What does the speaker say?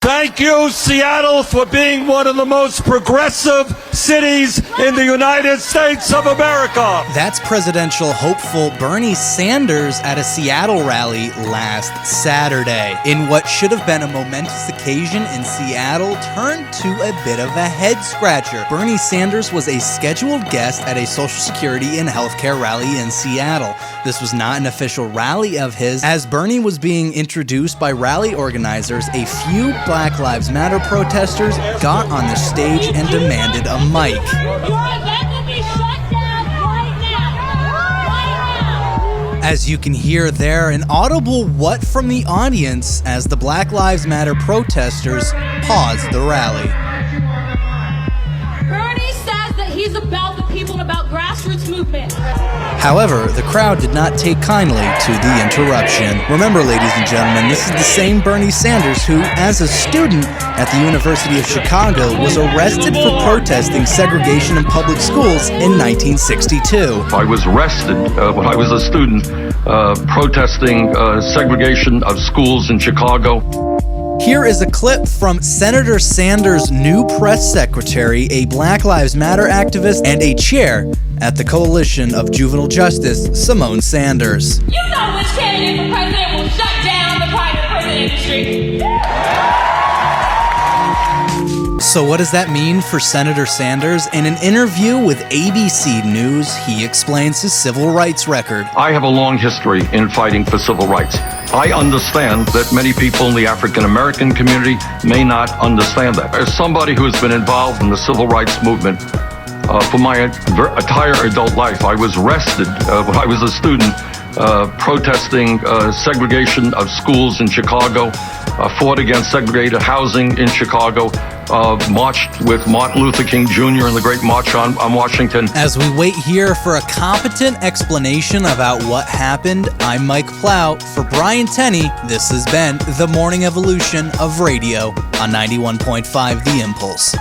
Thank you, Seattle, for being one of the most progressive cities in the United States of America. That's presidential hopeful Bernie Sanders at a Seattle rally last Saturday. In what should have been a momentous occasion in Seattle turned to a bit of a head-scratcher. Bernie Sanders was a scheduled guest at a Social Security and healthcare rally in Seattle. This was not an official rally of his. As Bernie was being introduced by rally organizers, a few Black Lives Matter protesters got on the stage and demanded a mic. Your event will be shut down right now. As you can hear there, an audible what from the audience as the Black Lives Matter protesters paused the rally. Bernie says that he's about the people and about grassroots movement. However, the crowd did not take kindly to the interruption. Remember, ladies and gentlemen, this is the same Bernie Sanders who, as a student at the University of Chicago, was arrested for protesting segregation in public schools in 1962. I was arrested when I was a student protesting segregation of schools in Chicago. Here is a clip from Senator Sanders' new press secretary, a Black Lives Matter activist, and a chair at the Coalition of Juvenile Justice, Symone Sanders. You know which candidate for president will shut down the private prison industry. So what does that mean for Senator Sanders? In an interview with ABC News, he explains his civil rights record. I have a long history in fighting for civil rights. I understand that many people in the African American community may not understand that. As somebody who has been involved in the civil rights movement for my entire adult life, I was arrested when I was a student protesting segregation of schools in Chicago, fought against segregated housing in Chicago, marched with Martin Luther King Jr. in the Great March on Washington. As we wait here for a competent explanation about what happened, I'm Mike Plow. For Brian Tenney, this has been the Morning Evolution of Radio on 91.5 The Impulse.